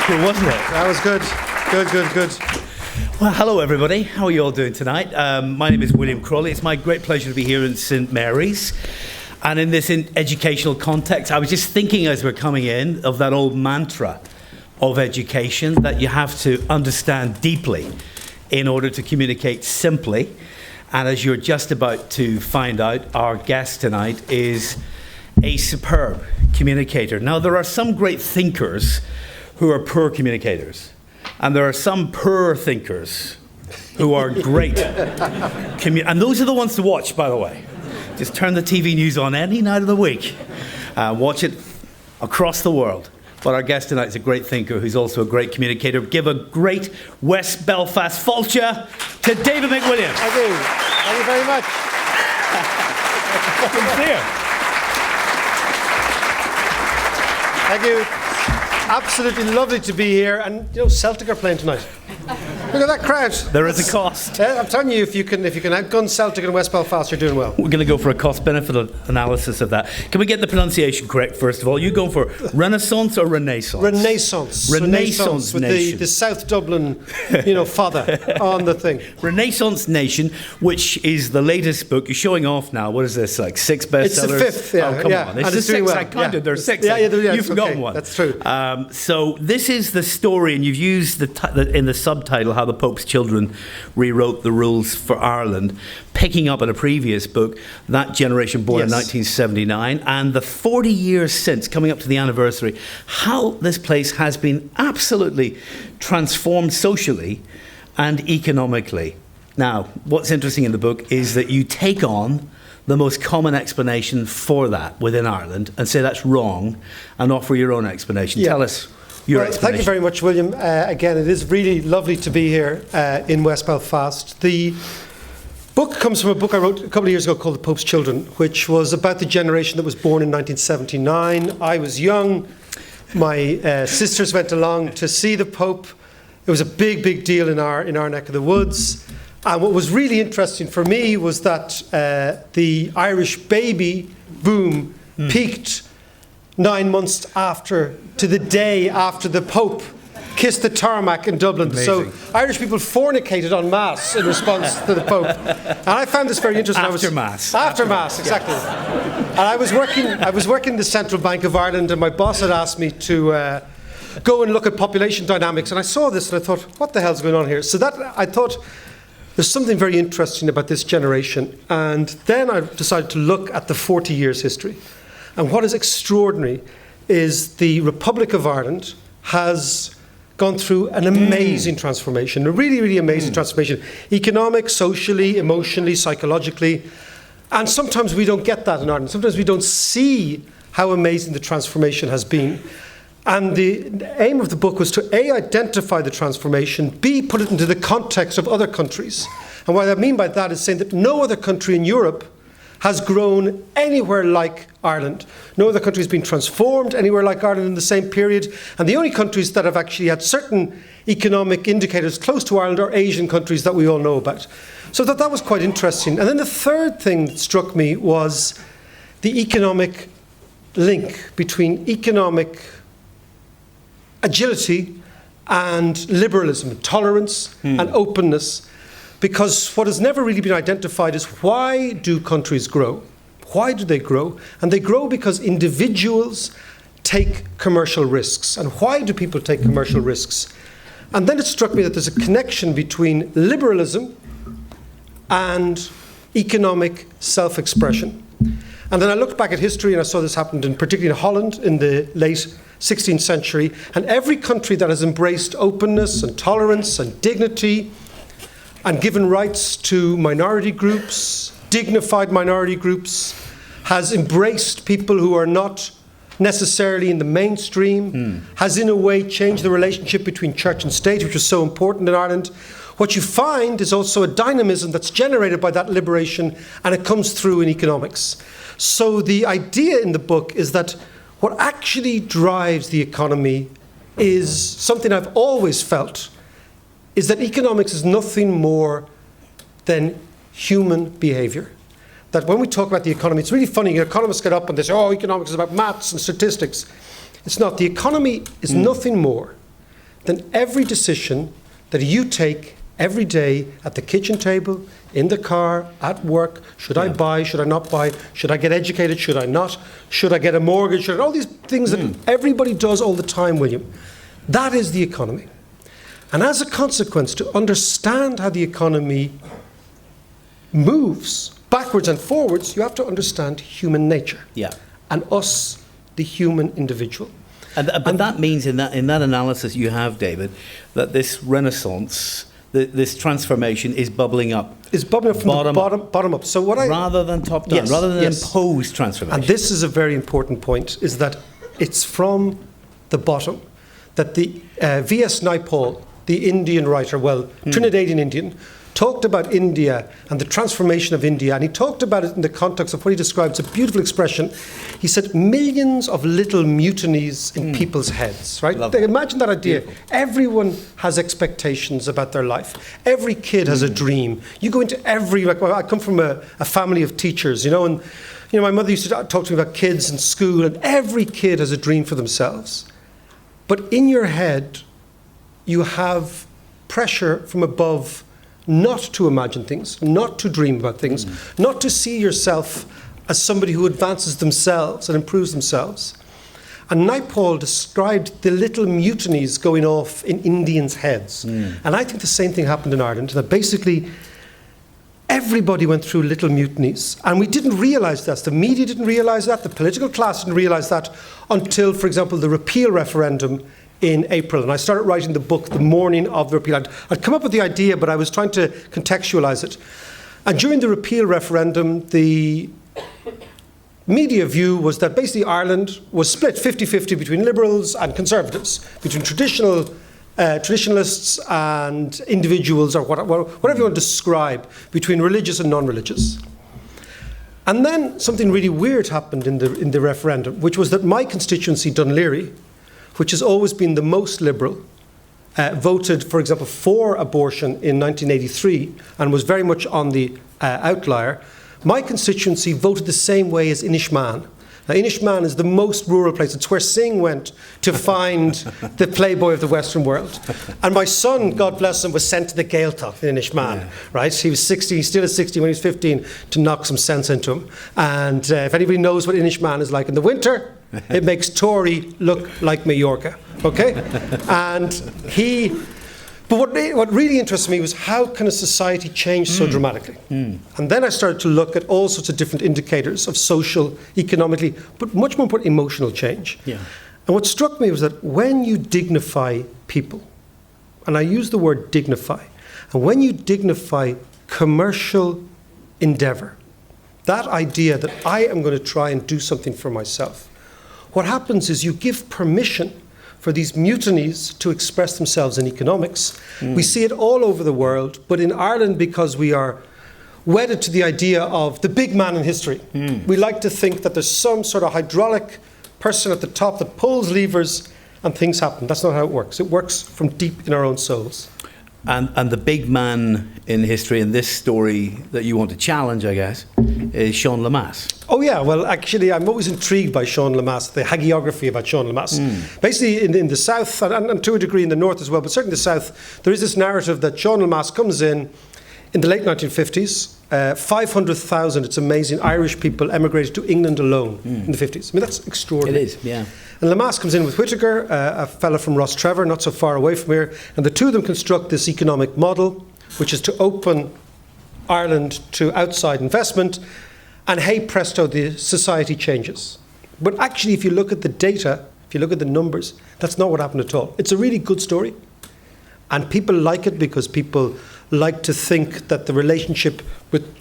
cool, wasn't it? That was good. Good. Well, hello everybody. How are you all doing tonight? My name is William Crawley. It's my great pleasure to be here in St Mary's. And in this educational context, I was just thinking as we're coming in of that old mantra of education that you have to understand deeply in order to communicate simply. And as you're just about to find out, our guest tonight is a superb communicator. Now, there are some great thinkers who are poor communicators. And there are some poor thinkers who are great. And those are the ones to watch, by the way. Just turn the TV news on any night of the week. Watch it across the world. But our guest tonight is a great thinker who's also a great communicator. Give a great West Belfast vulture to David McWilliams. I do. Thank you very much. Thank you. Absolutely lovely to be here. And, you know, Celtic are playing tonight. Look at that crowd. There is a cost. I'm telling you, if you can outgun Celtic and West Belfast, you're doing well. We're going to go for a cost-benefit analysis of that. Can we get the pronunciation correct, first of all? You going for Renaissance or Renaissance? Renaissance with the South Dublin, father on the thing. Renaissance Nation, which is the latest book. You're showing off now. What is this, like 6 bestsellers? It's the 5th, yeah. Oh, come on. It's the 6th. Well. I counted. There's 6. You've forgotten one. That's true. So this is the story, and you've used in the subtitle how the Pope's children rewrote the rules for Ireland, picking up in a previous book, That Generation Born in 1979, and the 40 years since, coming up to the anniversary, how this place has been absolutely transformed socially and economically. Now, what's interesting in the book is that you take on the most common explanation for that within Ireland and say that's wrong and offer your own explanation. Tell us your explanation. Thank you very much, William. Again, it is really lovely to be here in West Belfast. The book comes from a book I wrote a couple of years ago called The Pope's Children, which was about the generation that was born in 1979. I was young. My sisters went along to see the Pope. It was a big deal in our neck of the woods. And what was really interesting for me was that the Irish baby boom peaked 9 months to the day after the Pope kissed the tarmac in Dublin. Amazing. So Irish people fornicated en masse in response to the Pope. And I found this very interesting. After Mass, exactly. And I was working in the Central Bank of Ireland, and my boss had asked me to go and look at population dynamics. And I saw this and I thought, what the hell's going on here? So I thought, there's something very interesting about this generation. And then I decided to look at the 40 years history. And what is extraordinary is the Republic of Ireland has gone through an amazing transformation, a really amazing transformation, economic, socially, emotionally, psychologically. And sometimes we don't get that in Ireland. Sometimes we don't see how amazing the transformation has been. And the aim of the book was to A, identify the transformation, B, put it into the context of other countries. And what I mean by that is saying that no other country in Europe has grown anywhere like Ireland. No other country has been transformed anywhere like Ireland in the same period. And the only countries that have actually had certain economic indicators close to Ireland are Asian countries that we all know about. So that was quite interesting. And then the third thing that struck me was the economic link between economic agility and liberalism, tolerance and openness. Because what has never really been identified is, why do countries grow? Why do they grow? And they grow because individuals take commercial risks. And why do people take commercial risks? And then it struck me that there's a connection between liberalism and economic self-expression. And then I looked back at history and I saw this happened particularly in Holland in the late 16th century. And every country that has embraced openness and tolerance and dignity and given rights to minority groups, dignified minority groups, has embraced people who are not necessarily in the mainstream, has in a way changed the relationship between church and state, which was so important in Ireland. What you find is also a dynamism that's generated by that liberation, and it comes through in economics. So the idea in the book is that what actually drives the economy is something I've always felt, is that economics is nothing more than human behavior. That when we talk about the economy, it's really funny, economists get up and they say, oh, economics is about maths and statistics. It's not. The economy is nothing more then every decision that you take every day at the kitchen table, in the car, at work, should I buy, should I not buy, should I get educated, should I not, should I get a mortgage, all these things that everybody does all the time, William. That is the economy. And as a consequence, to understand how the economy moves backwards and forwards, you have to understand human nature. Yeah. And us, the human individual. But that means in that analysis you have, David, that this renaissance, this transformation is bubbling up. It's bubbling up from the bottom up. So rather than top down, rather than imposed transformation. And this is a very important point, is that it's from the bottom. That the V.S. Naipaul, the Indian writer, Trinidadian Indian, talked about India and the transformation of India, and he talked about it in the context of what he describes, a beautiful expression. He said, millions of little mutinies in people's heads, right? Imagine that idea. Beautiful. Everyone has expectations about their life. Every kid has a dream. You go into I come from a family of teachers, and my mother used to talk to me about kids in school, and every kid has a dream for themselves. But in your head, you have pressure from above not to imagine things, not to dream about things, not to see yourself as somebody who advances themselves and improves themselves. And Naipaul described the little mutinies going off in Indians' heads. And I think the same thing happened in Ireland, that basically everybody went through little mutinies. And we didn't realise that. The media didn't realise that. The political class didn't realise that until, for example, the repeal referendum in April. And I started writing the book the morning of the repeal. I'd come up with the idea, but I was trying to contextualise it. And during the repeal referendum, the media view was that basically Ireland was split 50-50 between liberals and conservatives, between traditionalists and individuals, or whatever you want to describe, between religious and non-religious. And then something really weird happened in the referendum, which was that my constituency, Dunleary, which has always been the most liberal, voted, for example, for abortion in 1983 and was very much on the outlier. My constituency voted the same way as Inishmaan. Now, Inishmaan is the most rural place. It's where Singh went to find the playboy of the Western world. And my son, God bless him, was sent to the Gaeltacht in Inishmaan, right? He was 60, he still is 60 when he was 15, to knock some sense into him. And if anybody knows what Inishmaan is like in the winter, it makes Tory look like Majorca, okay? But what really interested me was, how can a society change so dramatically? And then I started to look at all sorts of different indicators of social, economically, but much more important, emotional change. Yeah. And what struck me was that when you dignify people, and I use the word dignify, and when you dignify commercial endeavour, that idea that I am going to try and do something for myself, what happens is you give permission for these mutinies to express themselves in economics. We see it all over the world, but in Ireland, because we are wedded to the idea of the big man in history, we like to think that there's some sort of hydraulic person at the top that pulls levers and things happen. That's not how it works. It works from deep in our own souls. And the big man in history in this story that you want to challenge, I guess, is Sean Lemass. Oh yeah, well actually I'm always intrigued by Sean Lemass, the hagiography about Sean Lemass. Basically in the south, and to a degree in the north as well, but certainly the south, there is this narrative that Sean Lemass comes in the late 1950s, 500,000, it's amazing, Irish people emigrated to England alone in the 50s. I mean, that's extraordinary. It is, yeah. And Lemass comes in with Whittaker, a fella from Rostrevor, not so far away from here, and the two of them construct this economic model, which is to open Ireland to outside investment, and hey presto, the society changes. But actually, if you look at the data, if you look at the numbers, that's not what happened at all. It's a really good story, and people like it because people like to think that the relationship with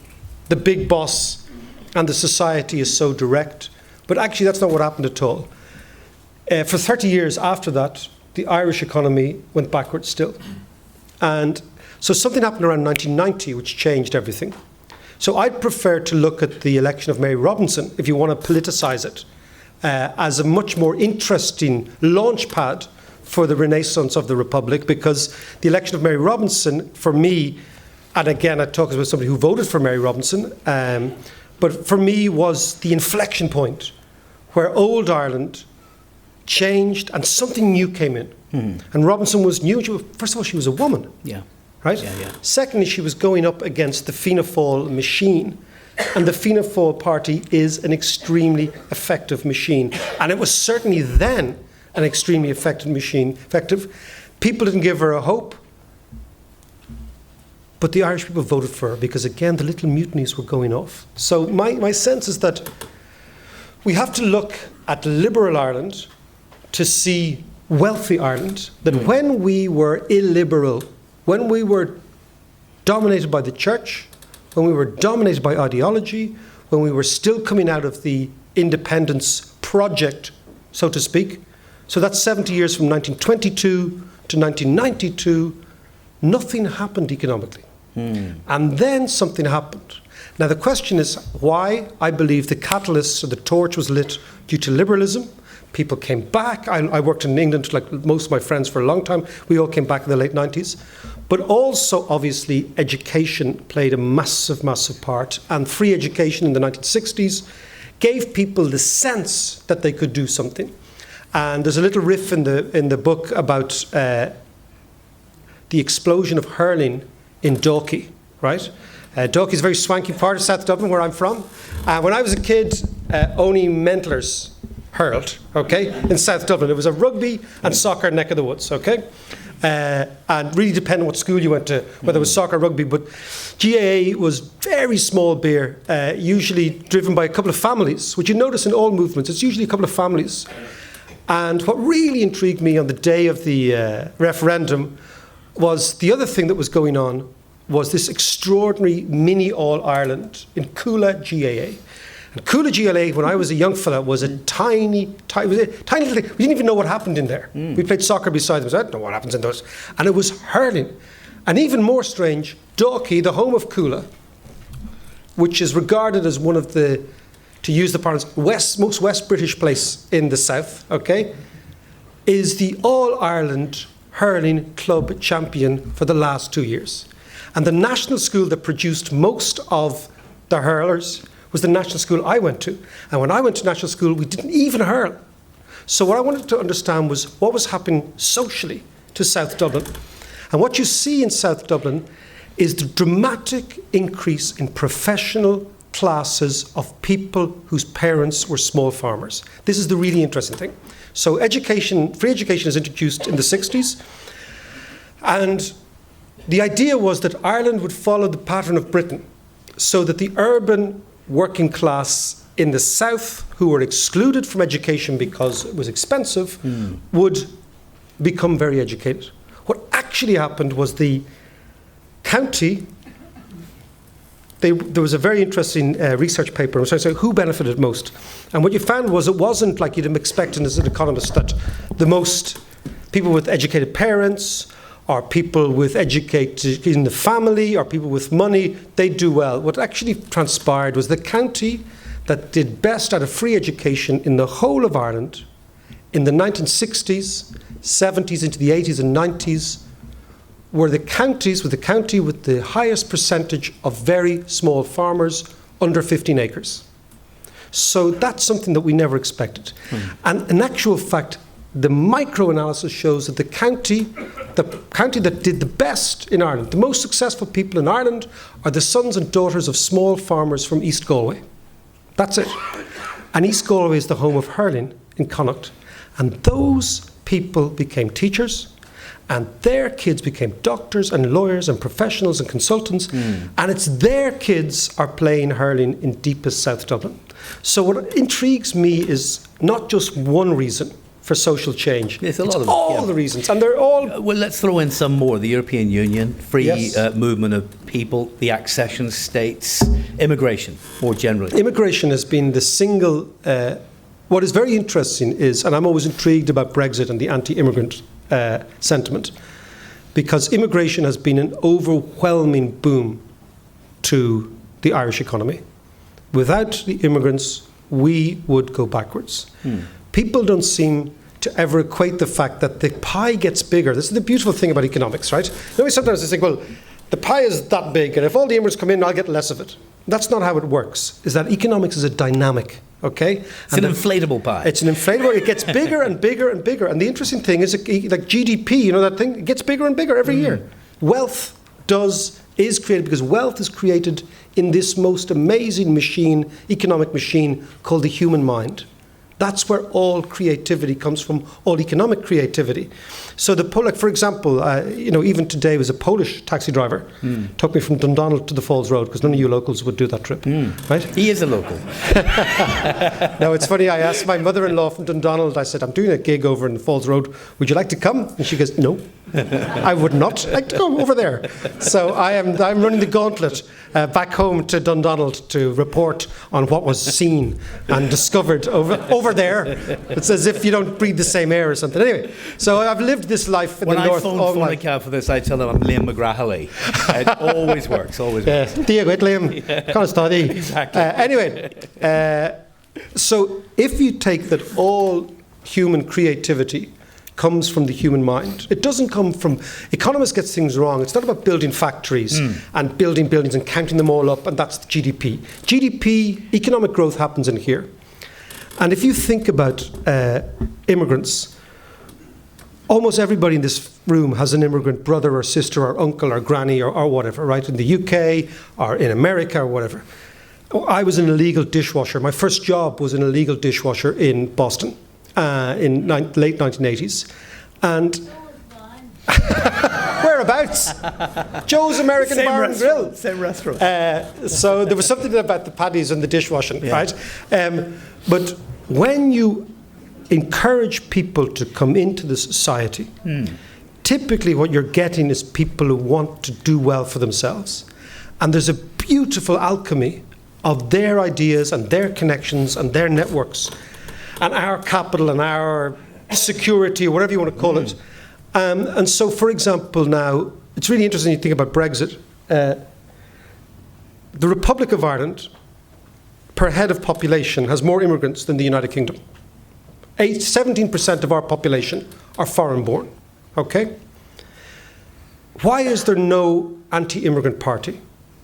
the big boss and the society is so direct. But actually, that's not what happened at all. For 30 years after that, the Irish economy went backwards still. And so something happened around 1990 which changed everything. So I'd prefer to look at the election of Mary Robinson, if you want to politicise it, as a much more interesting launch pad for the renaissance of the Republic, because the election of Mary Robinson, for me, and again I talk about somebody who voted for Mary Robinson, but for me was the inflection point where old Ireland changed, and something new came in. And Robinson was new. First of all, she was a woman. Yeah. Right? Yeah. Secondly, she was going up against the Fianna Fáil machine. And the Fianna Fáil party is an extremely effective machine. And it was certainly then an extremely effective machine. People didn't give her a hope. But the Irish people voted for her because, again, the little mutinies were going off. So my sense is that we have to look at liberal Ireland to see wealthy Ireland, that when we were illiberal, when we were dominated by the church, when we were dominated by ideology, when we were still coming out of the independence project, so to speak, so that's 70 years from 1922 to 1992, nothing happened economically. And then something happened. Now the question is why. I believe the catalyst or the torch was lit due to liberalism. People came back. I worked in England, like most of my friends, for a long time. We all came back in the late 90s. But also, obviously, education played a massive, massive part. And free education in the 1960s gave people the sense that they could do something. And there's a little riff in the book about the explosion of hurling in Dalkey, right? Dalkey is a very swanky part of South Dublin, where I'm from. When I was a kid, only mentlers hurled, okay, in South Dublin. It was a rugby and soccer neck of the woods, okay? And really depended on what school you went to, whether it was soccer or rugby. But GAA was very small beer, usually driven by a couple of families, which you notice in all movements. It's usually a couple of families. And what really intrigued me on the day of the referendum was the other thing that was going on was this extraordinary mini All-Ireland in Coola GAA. And Coola GLA, when I was a young fella, was a tiny little thing. We didn't even know what happened in there. We played soccer beside them, so I don't know what happens in those. And it was hurling. And even more strange, Dalkey, the home of Coola, which is regarded as one of the, to use the parlance, most West British place in the south, okay, is the All-Ireland hurling club champion for the last 2 years. And the national school that produced most of the hurlers was the national school I went to. And when I went to national school, we didn't even hurl. So what I wanted to understand was what was happening socially to South Dublin. And what you see in South Dublin is the dramatic increase in professional classes of people whose parents were small farmers. This is the really interesting thing. So education, free education is introduced in the 60s. And the idea was that Ireland would follow the pattern of Britain, so that the urban working class in the south, who were excluded from education because it was expensive, would become very educated. What actually happened was the county, there was a very interesting research paper, I was trying to say who benefited most. And what you found was it wasn't like you'd expect as an economist that the most people with educated parents or people with educated in the family or people with money, they do well. What actually transpired was the county that did best out of free education in the whole of Ireland in the 1960s, 70s into the 80s and 90s were the counties with the highest percentage of very small farmers under 15 acres. So that's something that we never expected. And in actual fact, the microanalysis shows that the county that did the best in Ireland, the most successful people in Ireland, are the sons and daughters of small farmers from East Galway. That's it. And East Galway is the home of hurling in Connacht. And those people became teachers, and their kids became doctors and lawyers and professionals and consultants, and it's their kids are playing hurling in deepest South Dublin. So what intrigues me is not just one reason for social change. It's a lot of all the reasons, and they're all... Well, let's throw in some more. The European Union, free movement of people, the accession states, immigration, more generally. Immigration has been the single... what is very interesting is, and I'm always intrigued about Brexit and the anti-immigrant sentiment, because immigration has been an overwhelming boom to the Irish economy. Without the immigrants, we would go backwards. People don't seem to ever equate the fact that the pie gets bigger. This is the beautiful thing about economics, right? You know, sometimes they think, well, the pie is that big, and if all the immigrants come in, I'll get less of it. That's not how it works. Is that economics is a dynamic, okay? It's an inflatable pie. It's an inflatable. It gets bigger and bigger and bigger. And the interesting thing is, like GDP, you know that thing? It gets bigger and bigger every year. Wealth is created because wealth is created in this most amazing machine, economic machine called the human mind. That's where all creativity comes from, all economic creativity. So for example, even today was a Polish taxi driver. Took me from Dundonald to the Falls Road, because none of you locals would do that trip, right? He is a local. No, it's funny, I asked my mother-in-law from Dundonald, I said, I'm doing a gig over in the Falls Road, would you like to come? And she goes, no, I would not like to go over there. So I'm running the gauntlet back home to Dundonald to report on what was seen and discovered over there. It's as if you don't breathe the same air or something. Anyway, so I've lived this life in the north all my life. When I phone for this, I tell them I'm Liam McGrathally. It always works, always works. Diego, Liam, kind of study. Exactly. Anyway, so if you take that all human creativity comes from the human mind. It doesn't come from... Economists get things wrong. It's not about building factories and building buildings and counting them all up, and that's the GDP. GDP, economic growth, happens in here. And if you think about immigrants, almost everybody in this room has an immigrant brother or sister or uncle or granny or whatever, right? In the UK or in America or whatever. I was an illegal dishwasher. My first job was an illegal dishwasher in Boston. In late 1980s, and whereabouts? Joe's American Bar and Grill. Same restaurant. So there was something about the paddies and the dishwashing, right? But when you encourage people to come into the society, typically what you're getting is people who want to do well for themselves, and there's a beautiful alchemy of their ideas and their connections and their networks and our capital and our security, or whatever you want to call it. And so, for example, now, it's really interesting you think about Brexit. The Republic of Ireland, per head of population, has more immigrants than the United Kingdom. 17% of our population are foreign-born, okay? Why is there no anti-immigrant party?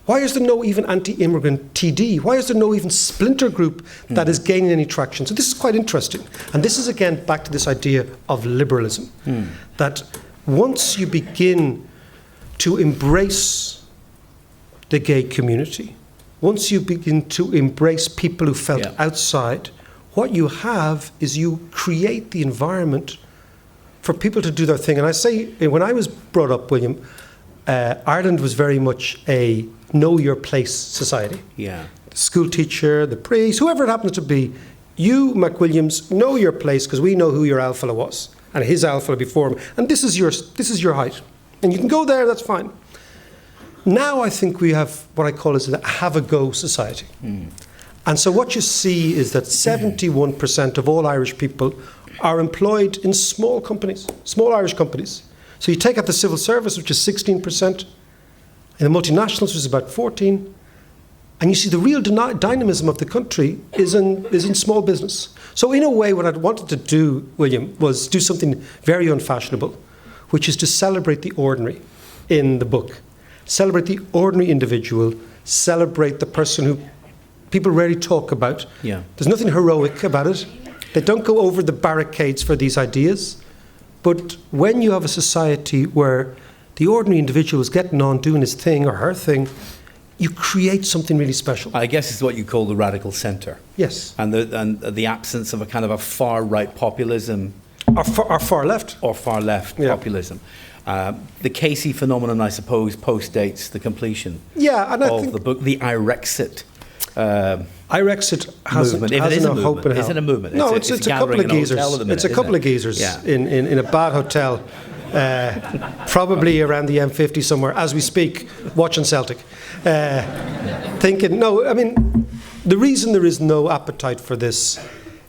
Why is there no even anti-immigrant TD? Why is there no even splinter group that is gaining any traction? So this is quite interesting. And this is, again, back to this idea of liberalism. That once you begin to embrace the gay community, once you begin to embrace people who felt outside, what you have is you create the environment for people to do their thing. And I say, when I was brought up, William, Ireland was very much a know your place society. Yeah. The school teacher, the priest, whoever it happens to be, you, McWilliams, know your place because we know who your alpha was and his alpha before him. And this is your height. And you can go there, that's fine. Now I think we have what I call a have-a-go society. And so what you see is that 71% of all Irish people are employed in small companies, small Irish companies. So you take out the civil service, which is 16%, and the multinationals, which is about 14%, and you see the real dynamism of the country is in small business. So in a way, what I wanted to do, William, was do something very unfashionable, which is to celebrate the ordinary in the book. Celebrate the ordinary individual, celebrate the person who people rarely talk about. Yeah. There's nothing heroic about it. They don't go over the barricades for these ideas. But when you have a society where the ordinary individual is getting on, doing his thing or her thing, you create something really special. I guess it's what you call the radical centre. Yes. And the absence of a kind of a far-right populism. Or far left. Or far-left populism. The Casey phenomenon, I suppose, postdates the completion of the book. The Irexit Irexit hasn't a hope in hell. Is it a movement? No, it's a couple of geezers. It's a couple of geezers in a bad hotel, probably around the M50 somewhere, as we speak, watching Celtic. Thinking, no, I mean, the reason there is no appetite for this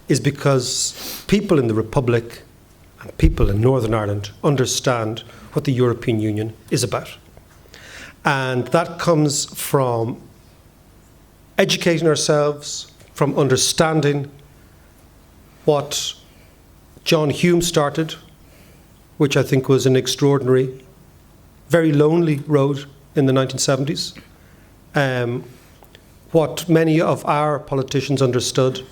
is because people in the Republic and people in Northern Ireland understand what the European Union is about. And that comes from educating ourselves, from understanding what John Hume started, which I think was an extraordinary, very lonely road in the 1970s. What many of our politicians understood.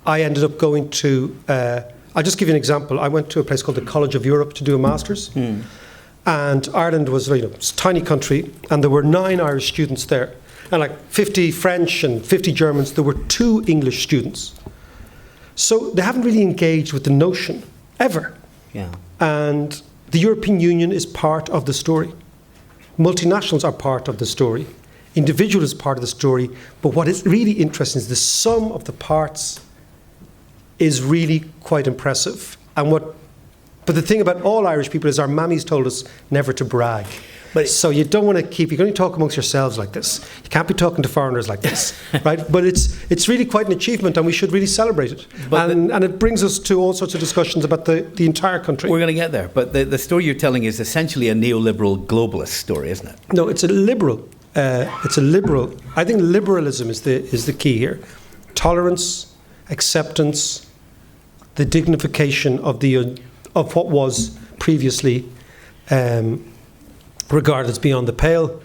I ended up going to, I'll just give you an example. I went to a place called the College of Europe to do a master's. And Ireland was, it's a tiny country, and there were 9 Irish students there. And like 50 French and 50 Germans, there were 2 English students. So they haven't really engaged with the notion, ever. Yeah. And the European Union is part of the story. Multinationals are part of the story. Individual is part of the story. But what is really interesting is the sum of the parts is really quite impressive. But the thing about all Irish people is our mammies told us never to brag. So you don't want to you can only talk amongst yourselves like this. You can't be talking to foreigners like this, right? But it's really quite an achievement, and we should really celebrate it. And it brings us to all sorts of discussions about the entire country. We're going to get there, but the story you're telling is essentially a neoliberal globalist story, isn't it? No, it's a liberal. I think liberalism is the key here. Tolerance, acceptance, the dignification of what was previously regarded as beyond the pale,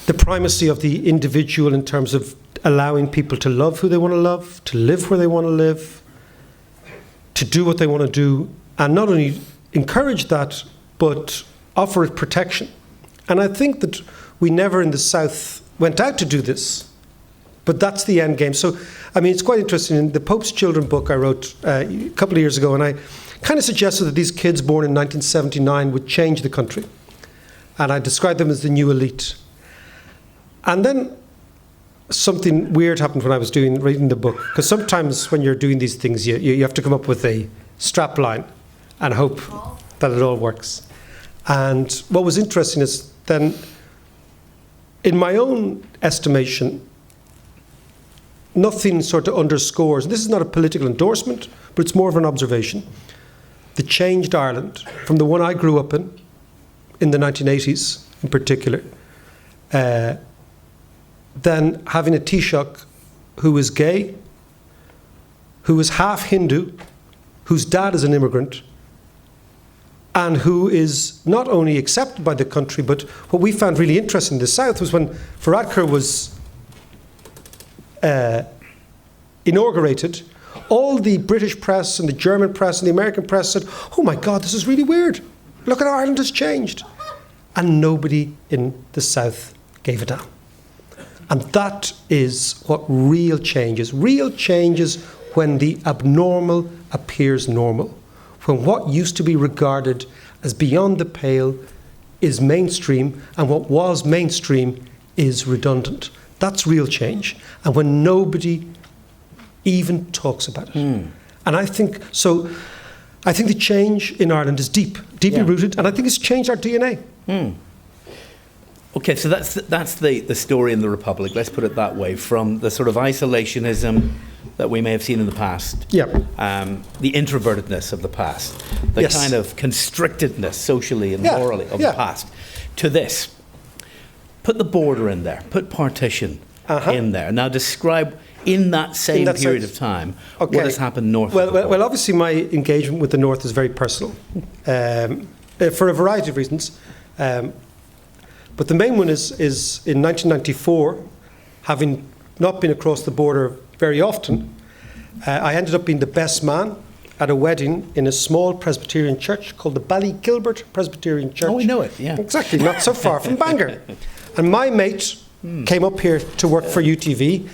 the primacy of the individual in terms of allowing people to love who they want to love, to live where they want to live, to do what they want to do, and not only encourage that, but offer it protection. And I think that we never in the South went out to do this, but that's the end game. So, I mean, it's quite interesting. In the Pope's Children book I wrote a couple of years ago, and I kind of suggested that these kids born in 1979 would change the country. And I described them as the new elite. And then something weird happened when I was reading the book. Because sometimes when you're doing these things, you have to come up with a strap line and hope that it all works. And what was interesting is then, in my own estimation, nothing sort of underscores, this is not a political endorsement, but it's more of an observation, the changed Ireland from the one I grew up in the 1980s in particular, then having a Taoiseach who was gay, who was half Hindu, whose dad is an immigrant, and who is not only accepted by the country, but what we found really interesting in the South was when Varadkar was inaugurated, all the British press and the German press and the American press said, "Oh my God, this is really weird. Look at how Ireland has changed." And nobody in the South gave a damn. And that is what real change is. Real change is when the abnormal appears normal. When what used to be regarded as beyond the pale is mainstream, and what was mainstream is redundant. That's real change. And when nobody even talks about it. And I think the change in Ireland is deeply rooted, and I think it's changed our DNA. Okay, so that's the story in the Republic, let's put it that way, from the sort of isolationism that we may have seen in the past, the introvertedness of the past, the kind of constrictedness socially and morally of the past, to this. Put the border in there, put partition in there. Now describe, in that same period of time, what has happened north of the border. Well, obviously my engagement with the North is very personal, for a variety of reasons. But the main one is in 1994, having not been across the border very often, I ended up being the best man at a wedding in a small Presbyterian church called the Ballygilbert Presbyterian Church. Oh, we know it, yeah. Exactly, not so far from Bangor. And my mate came up here to work for UTV,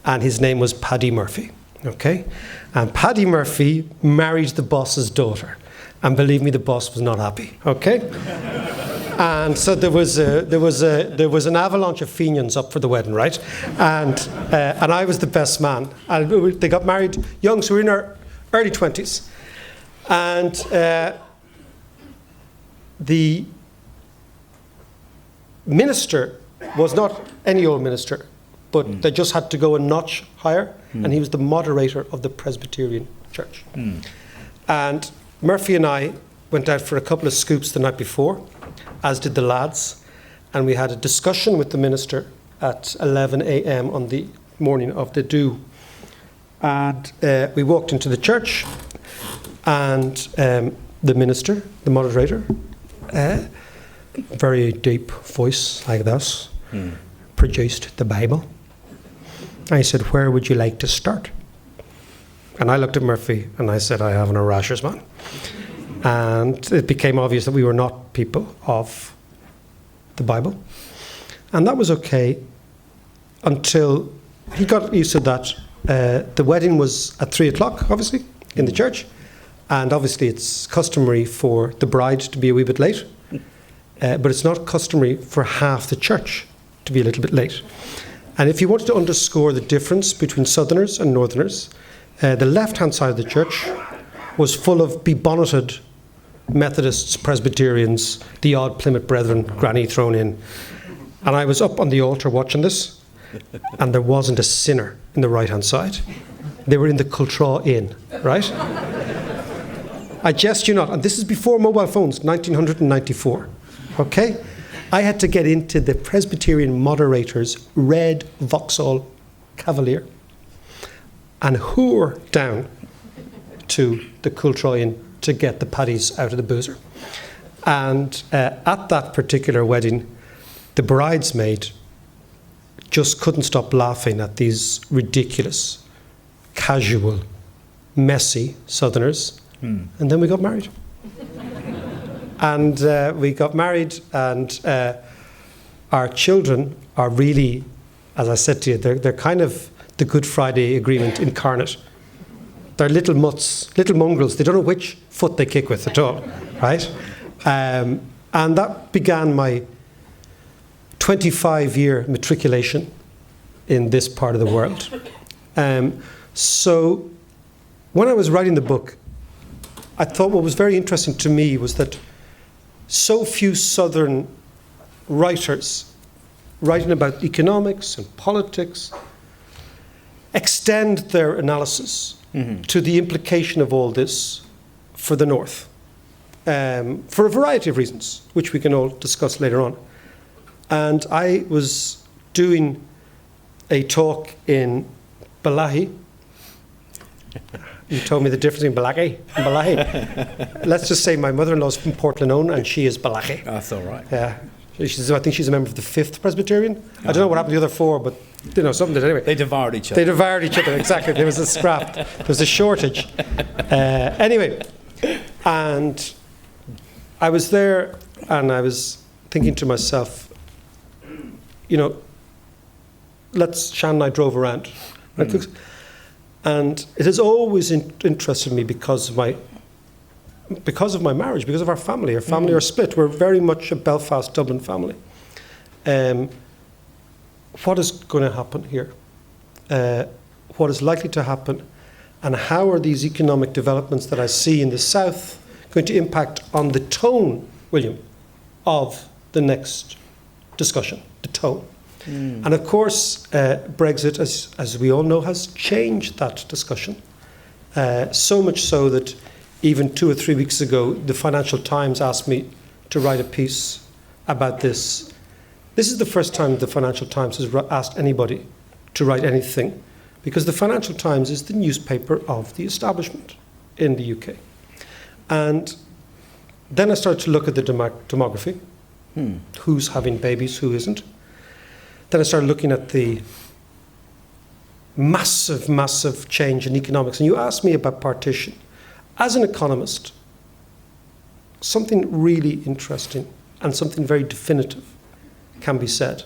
and his name was Paddy Murphy, okay? And Paddy Murphy married the boss's daughter. And believe me, the boss was not happy, okay? And so there was an avalanche of Fenians up for the wedding, right? And I was the best man. And they got married young, so we were in our early 20s. And the minister was not any old minister, but they just had to go a notch higher, and he was the moderator of the Presbyterian Church. And Murphy and I went out for a couple of scoops the night before, as did the lads, and we had a discussion with the minister at 11 a.m. on the morning of the do. And we walked into the church, and the minister, the moderator, very deep voice like this, produced the Bible. I said, where would you like to start? And I looked at Murphy and I said, I have an Erasmus man. And it became obvious that we were not people of the Bible. And that was okay until he got used to that. The wedding was at 3:00, obviously, in the church. And obviously it's customary for the bride to be a wee bit late. But it's not customary for half the church to be a little bit late. And if you wanted to underscore the difference between Southerners and Northerners, the left-hand side of the church was full of bebonneted Methodists, Presbyterians, the odd Plymouth Brethren, granny thrown in. And I was up on the altar watching this, and there wasn't a sinner in the right-hand side. They were in the Cultraw Inn, right? I jest you not, and this is before mobile phones, 1994, okay? I had to get into the Presbyterian moderator's red Vauxhall Cavalier and hoor down to the Cultraw Inn to get the paddies out of the boozer. And at that particular wedding, the bridesmaid just couldn't stop laughing at these ridiculous, casual, messy Southerners. And then we got married. And we got married, and our children are really, as I said to you, they're kind of the Good Friday Agreement incarnate. They're little mutts, little mongrels. They don't know which foot they kick with at all, right? And that began my 25-year matriculation in this part of the world. So when I was writing the book, I thought what was very interesting to me was that so few Southern writers writing about economics and politics extend their analysis to the implication of all this for the North, for a variety of reasons, which we can all discuss later on. And I was doing a talk in Balahi. You told me the difference between Balahi and Balahi. Let's just say my mother-in-law's from Portlanone and she is Balahi. That's all right. Yeah. I think she's a member of the 5th Presbyterian. I don't know what happened to the other 4, but something did anyway. They devoured each other. They devoured each other, exactly. There was a scrap. There was a shortage. Anyway, and I was there and I was thinking to myself, Shan and I drove around. And it has always interested me because of my marriage, because of our family. Our family are split. We're very much a Belfast-Dublin family. What is going to happen here? What is likely to happen? And how are these economic developments that I see in the South going to impact on the tone, William, of the next discussion, the tone? And of course, Brexit, as we all know, has changed that discussion. So much so that even 2 or 3 weeks ago, the Financial Times asked me to write a piece about this. This is the first time the Financial Times has asked anybody to write anything, because the Financial Times is the newspaper of the establishment in the UK. And then I started to look at the demography. Who's having babies, who isn't? Then I started looking at the massive, massive change in economics. And you asked me about partition. As an economist, something really interesting and something very definitive can be said,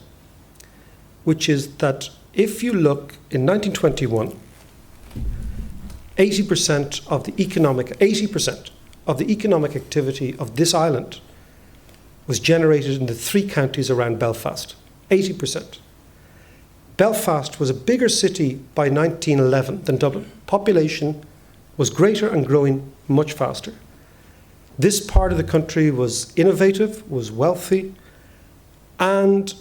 which is that if you look in 1921, 80% of the economic activity of this island was generated in the 3 counties around Belfast. 80%. Belfast was a bigger city by 1911 than Dublin. Population was greater and growing much faster. This part of the country was innovative, was wealthy, and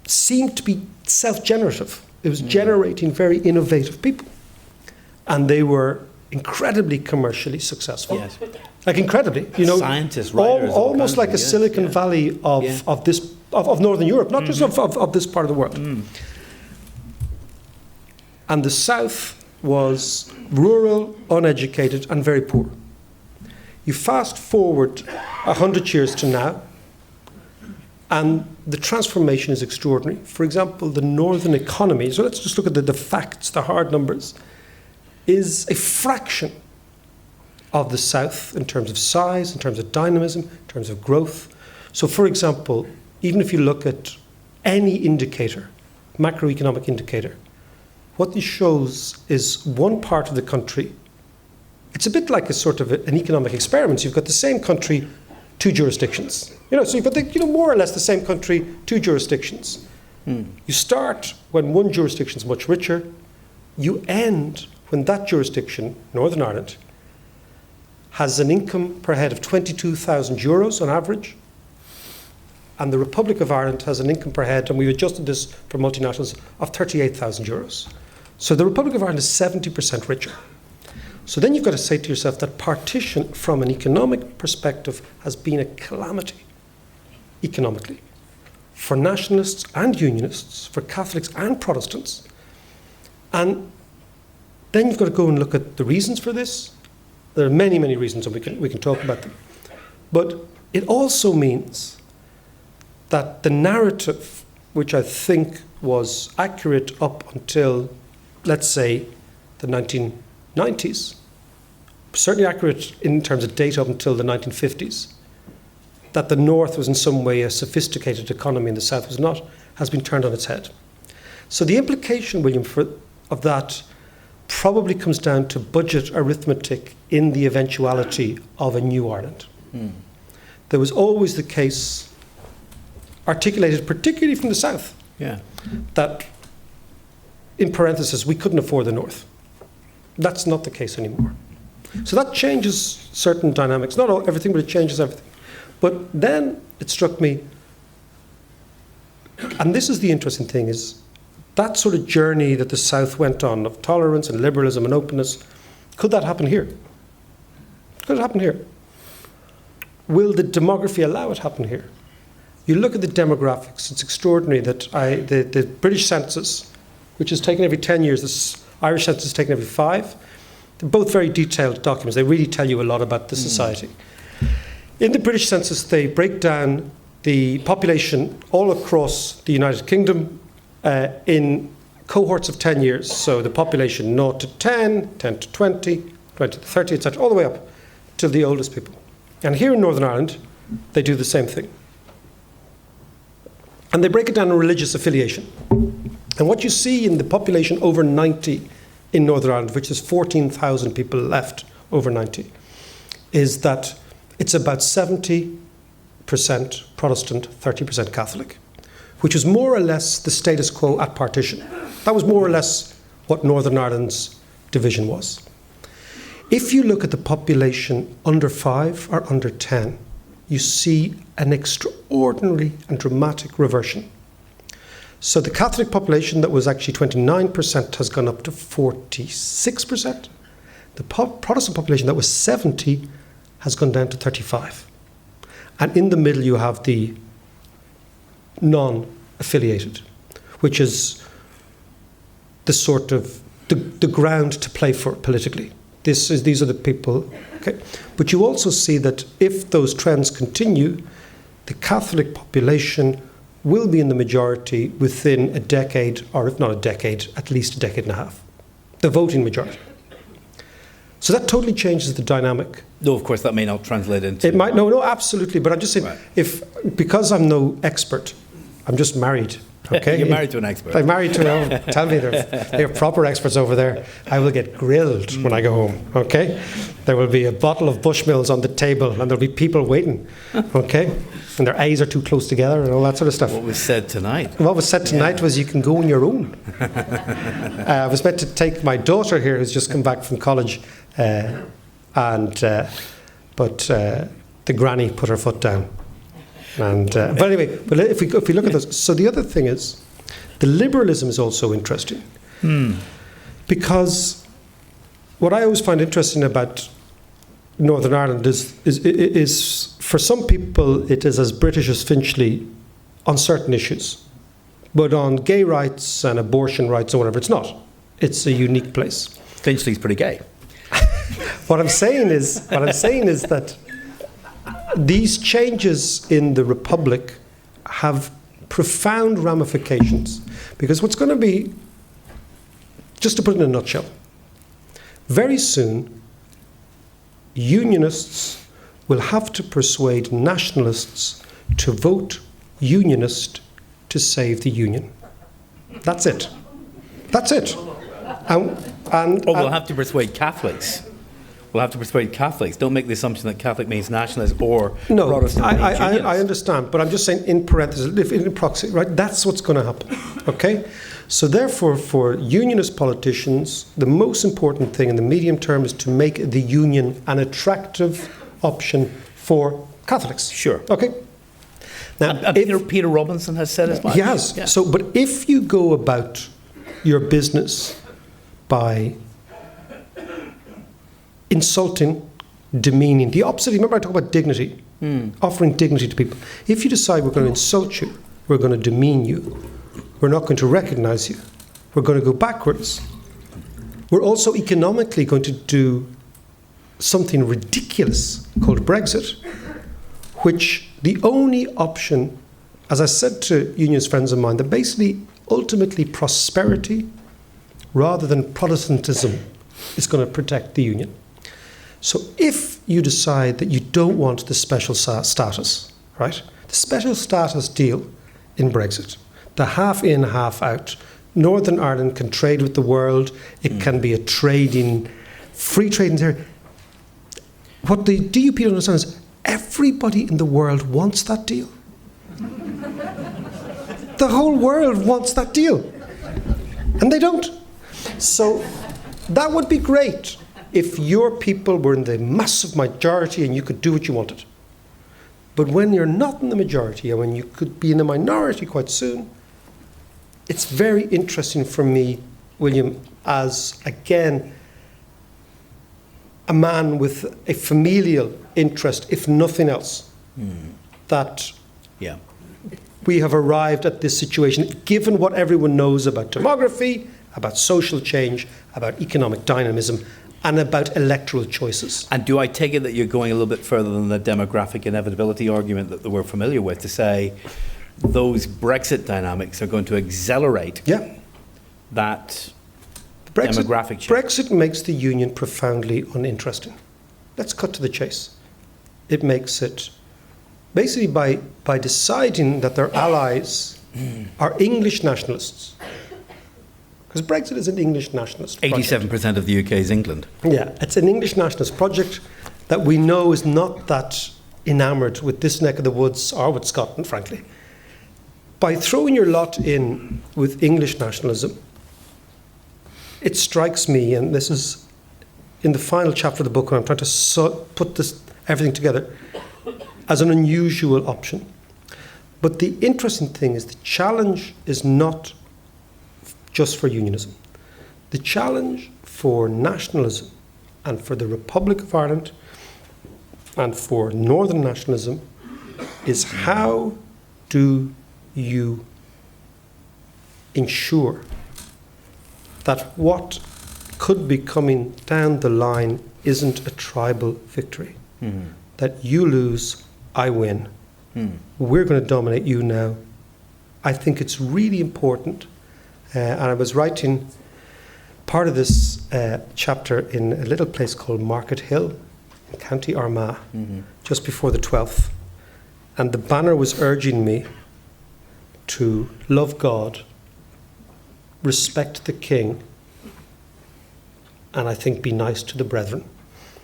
seemed to be self-generative. It was generating very innovative people. And they were incredibly commercially successful. Yes. Like incredibly. Scientists, writers. Almost like a Silicon Valley of Northern Europe, not just of this part of the world. And the South was rural, uneducated, and very poor. You fast forward 100 years to now, And the transformation is extraordinary. For example, the northern economy, so let's just look at the facts, the hard numbers, is a fraction of the south in terms of size, in terms of dynamism, in terms of growth. So for example, even if you look at any indicator, macroeconomic indicator, what this shows is one part of the country. It's a bit like a sort of an economic experiment. You've got the same country, two jurisdictions. So you've got more or less the same country, two jurisdictions. You start when one jurisdiction is much richer. You end when that jurisdiction, Northern Ireland, has an income per head of 22,000 euros on average. And the Republic of Ireland has an income per head, and we've adjusted this for multinationals, of 38,000 euros. So the Republic of Ireland is 70% richer. So then you've got to say to yourself that partition from an economic perspective has been a calamity, economically, for nationalists and unionists, for Catholics and Protestants. And then you've got to go and look at the reasons for this. There are many, many reasons, and we can talk about them. But it also means that the narrative, which I think was accurate up until, let's say, the 1990s, certainly accurate in terms of data up until the 1950s, that the North was in some way a sophisticated economy and the South was not, has been turned on its head. So the implication, William, of that probably comes down to budget arithmetic in the eventuality of a new Ireland. There was always the case, articulated particularly from the South, that, in parenthesis, we couldn't afford the North. That's not the case anymore. So that changes certain dynamics. Not everything, but it changes everything. But then it struck me, and this is the interesting thing, is that sort of journey that the South went on of tolerance and liberalism and openness, could that happen here? Could it happen here? Will the demography allow it to happen here? You look at the demographics, it's extraordinary that the British census, which is taken every 10 years, the Irish census is taken every 5. They're both very detailed documents. They really tell you a lot about the society. In the British census, they break down the population all across the United Kingdom in cohorts of 10 years. So the population 0 to 10, 10 to 20, 20 to 30, etc., all the way up to the oldest people. And here in Northern Ireland, they do the same thing. And they break it down in religious affiliation. And what you see in the population over 90 in Northern Ireland, which is 14,000 people left over 90, is that it's about 70% Protestant, 30% Catholic, which was more or less the status quo at partition. That was more or less what Northern Ireland's division was. If you look at the population under 5 or under 10, you see an extraordinary and dramatic reversion. So the Catholic population that was actually 29% has gone up to 46%. The Protestant population that was 70 has gone down to 35. And in the middle you have the non-affiliated, which is the sort of the ground to play for politically. These are the people. Okay. But you also see that if those trends continue, the Catholic population will be in the majority within a decade, or if not a decade, at least a decade and a half. The voting majority. So that totally changes the dynamic. No, of course, that may not translate into... It might, no, absolutely. But I'm just saying, right. Because I'm no expert, I'm just married. Okay? You're married to an expert. I'm married to tell me they're proper experts over there. I will get grilled when I go home, okay? There will be a bottle of Bushmills on the table and there'll be people waiting, okay? And their eyes are too close together and all that sort of stuff. What was said tonight? What was said tonight was you can go on your own. I was meant to take my daughter here who's just come back from college but the granny put her foot down. And but anyway, if we look at this, so the other thing is, the liberalism is also interesting, because what I always find interesting about Northern Ireland is for some people it is as British as Finchley on certain issues, but on gay rights and abortion rights or whatever, it's not. It's a unique place. Finchley's pretty gay. What I'm saying is that these changes in the Republic have profound ramifications. Because what's going to be, just to put it in a nutshell, very soon, unionists will have to persuade nationalists to vote unionist to save the union. That's it. That's it. Or we'll have to persuade Catholics. We'll have to persuade Catholics. Don't make the assumption that Catholic means nationalist or no, Protestant means unionist. I understand, but I'm just saying in parentheses, if in proxy, right? That's what's going to happen. Okay? So therefore, for unionist politicians, the most important thing in the medium term is to make the union an attractive option for Catholics. Sure. Okay? Now, Peter Robinson has said as much. He has. Yeah. So, but if you go about your business by insulting, demeaning, the opposite, remember I talk about dignity, offering dignity to people. If you decide we're going to insult you, we're going to demean you, we're not going to recognize you, we're going to go backwards, we're also economically going to do something ridiculous called Brexit, which the only option, as I said to unionist friends of mine, that basically ultimately prosperity rather than Protestantism is going to protect the union. So if you decide that you don't want the special status, right? The special status deal in Brexit, the half in, half out, Northern Ireland can trade with the world, it can be a free trading area. What the DUP don't understand is everybody in the world wants that deal. The whole world wants that deal. And they don't. So that would be great if your people were in the massive majority and you could do what you wanted. But when you're not in the majority and when you could be in the minority quite soon, it's very interesting for me, William, as, again, a man with a familial interest, if nothing else, that we have arrived at this situation, given what everyone knows about demography, about social change, about economic dynamism, and about electoral choices. And do I take it that you're going a little bit further than the demographic inevitability argument that we're familiar with to say those Brexit dynamics are going to accelerate that demographic change? Brexit makes the union profoundly uninteresting. Let's cut to the chase. It makes it, basically by deciding that their allies are English nationalists, because Brexit is an English nationalist project. 87% of the UK is England. Yeah, it's an English nationalist project that we know is not that enamoured with this neck of the woods or with Scotland, frankly. By throwing your lot in with English nationalism, it strikes me, and this is in the final chapter of the book when I'm trying to put everything together, as an unusual option. But the interesting thing is the challenge is not just for unionism. The challenge for nationalism and for the Republic of Ireland and for Northern nationalism is how do you ensure that what could be coming down the line isn't a tribal victory. That you lose, I win. We're going to dominate you now. I think it's really important. And I was writing part of this chapter in a little place called Market Hill in County Armagh, just before the 12th. And the banner was urging me to love God, respect the King, and I think be nice to the brethren.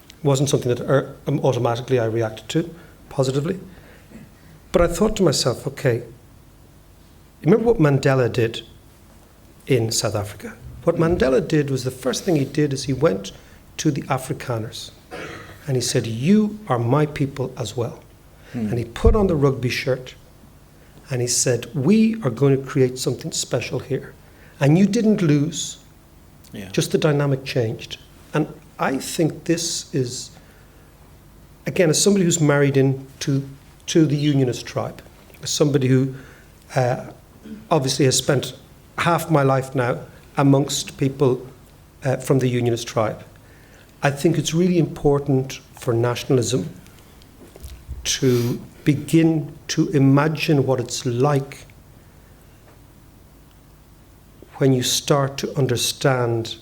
It wasn't something that automatically I reacted to positively. But I thought to myself, okay, remember what Mandela did in South Africa? What Mandela did was the first thing he did is he went to the Afrikaners and he said, you are my people as well. And he put on the rugby shirt and he said, we are going to create something special here. And you didn't lose, just the dynamic changed. And I think this is, again, as somebody who's married into the unionist tribe, as somebody who obviously has spent half my life now amongst people from the unionist tribe, I think it's really important for nationalism to begin to imagine what it's like when you start to understand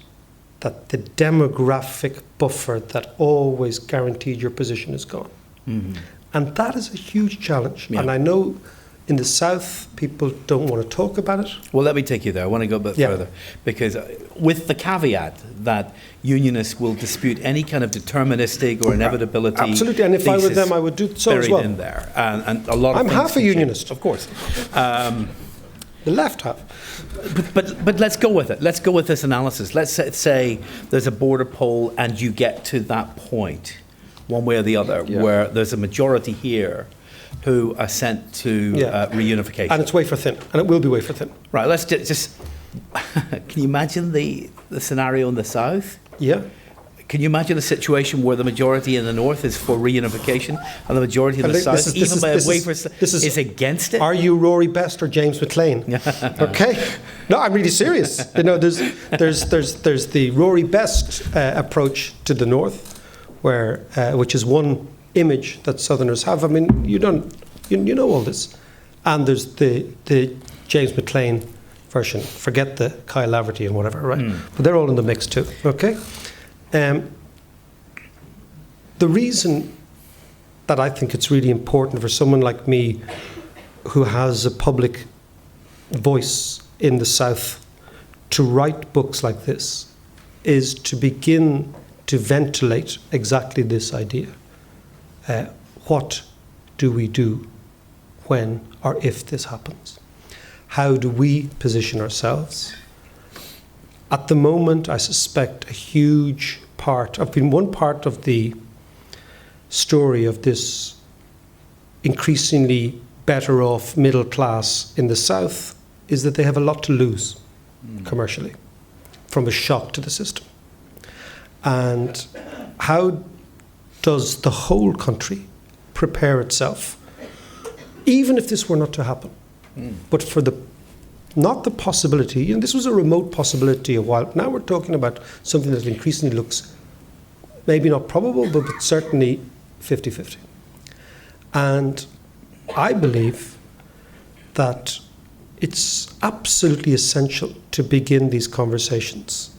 that the demographic buffer that always guaranteed your position is gone. Mm-hmm. And that is a huge challenge. Yeah. And I know in the South, people don't want to talk about it. Well, let me take you there. I want to go a bit further. Because with the caveat that unionists will dispute any kind of deterministic or inevitability. Absolutely. And if I were them, I would do so as well. In there. And a lot of I'm half a unionist. Of course. The left half. But let's go with it. Let's go with this analysis. Let's say there's a border poll and you get to that point, one way or the other, where there's a majority here who assent to reunification. And it's wafer thin, and it will be wafer thin. Right, let's just can you imagine the scenario in the South? Yeah. Can you imagine a situation where the majority in the North is for reunification and the majority in the South, even by a wafer, is against it? Are you Rory Best or James McLean? Okay. No, I'm really serious. You know, there's the Rory Best approach to the North, where which is one image that Southerners have. I mean, you know all this. And there's the James McLean version. Forget the Kyle Laverty and whatever, right? But they're all in the mix too. Okay. The reason that I think it's really important for someone like me who has a public voice in the South to write books like this is to begin to ventilate exactly this idea. What do we do when or if this happens? How do we position ourselves? At the moment, I suspect a huge part, I've been one part of the story of this increasingly better off middle class in the South is that they have a lot to lose commercially from a shock to the system. And how does the whole country prepare itself, even if this were not to happen, but for not the possibility, and this was a remote possibility a while, now we're talking about something that increasingly looks maybe not probable, but certainly 50-50. And I believe that it's absolutely essential to begin these conversations.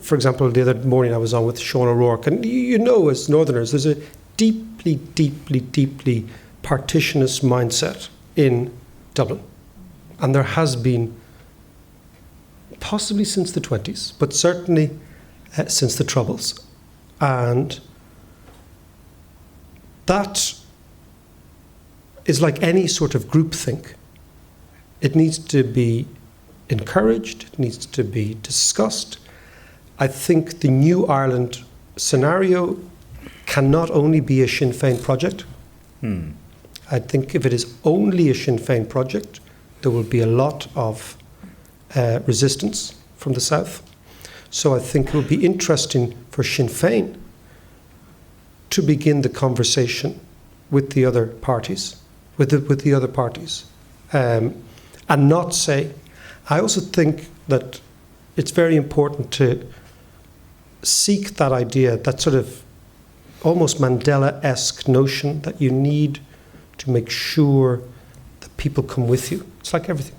For example, the other morning I was on with Sean O'Rourke, and you know, as Northerners, there's a deeply, deeply, deeply partitionist mindset in Dublin. And there has been, possibly since the 20s, but certainly since the Troubles. And that is like any sort of groupthink. It needs to be encouraged, it needs to be discussed. I think the New Ireland scenario cannot only be a Sinn Féin project. I think if it is only a Sinn Féin project, there will be a lot of resistance from the South. So I think it will be interesting for Sinn Féin to begin the conversation with the other parties, and not say. I also think that it's very important to seek that idea, that sort of almost Mandela-esque notion that you need to make sure that people come with you. It's like everything.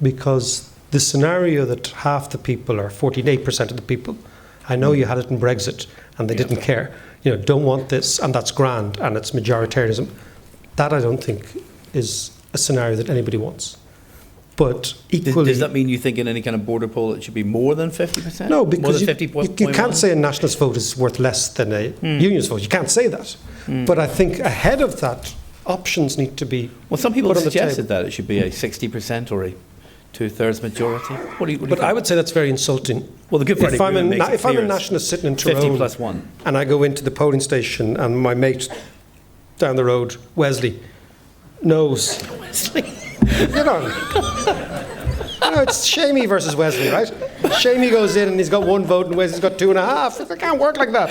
Because the scenario that half the people, or 48% of the people, I know you had it in Brexit and they didn't care, don't want this, and that's grand, and it's majoritarianism. That I don't think is a scenario that anybody wants. But equally... Does that mean you think in any kind of border poll it should be more than 50%? No, because you can't say a nationalist vote is worth less than a unionist vote. You can't say that. But I think ahead of that, options need to be Well, some people put have on the suggested table. that it should be a 60% or a two-thirds majority. What do you But think? I would say that's very insulting. Well, the Good Friday If I'm Agreement makes it if I'm a clear it's nationalist sitting in 50 Tyrone plus 1. and I go into the polling station and my mate down the road, Wesley, knows... it's Shamey versus Wesley, right? Shamey goes in and he's got one vote and Wesley's got 2.5. It can't work like that.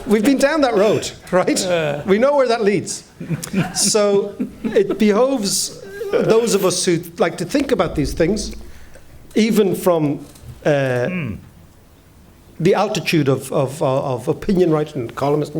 We've been down that road, right? We know where that leads. So it behoves those of us who like to think about these things, even from the altitude of opinion writing and columnists,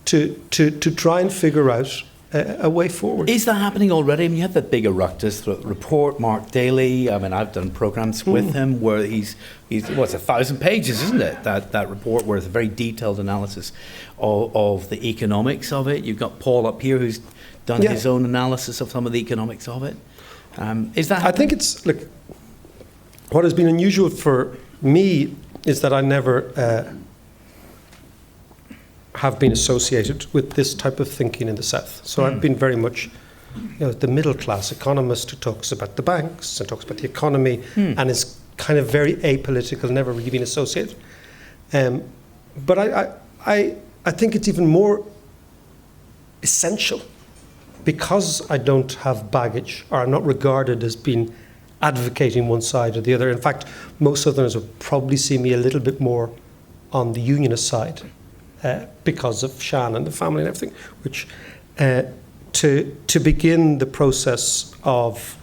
to try and figure out a way forward. Is that happening already? I mean, you have that big Oireachtas report, Mark Daly. I mean, I've done programmes with him where he's what's 1,000 pages, isn't it? That report where it's a very detailed analysis of the economics of it. You've got Paul up here who's done his own analysis of some of the economics of it. Is that happening? I think it's, look, what has been unusual for me is that I never have been associated with this type of thinking in the South. So I've been very much, the middle class economist who talks about the banks and talks about the economy and is kind of very apolitical, never really been associated. But I think it's even more essential because I don't have baggage, or I'm not regarded as being advocating one side or the other. In fact, most Southerners would probably see me a little bit more on the unionist side. Because of Shan and the family and everything, which to begin the process of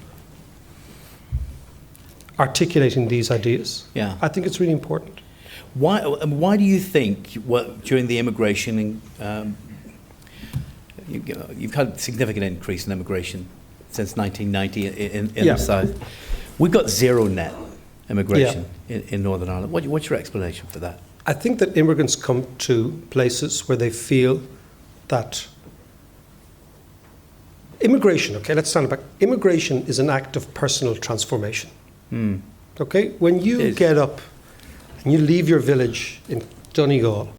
articulating these ideas, I think it's really important. Why do you think during the immigration, you've had a significant increase in immigration since 1990 in the South? We've got zero net immigration in Northern Ireland. What's your explanation for that? I think that immigrants come to places where they feel that immigration, let's stand back. Immigration is an act of personal transformation. Okay? When you get up and you leave your village in Donegal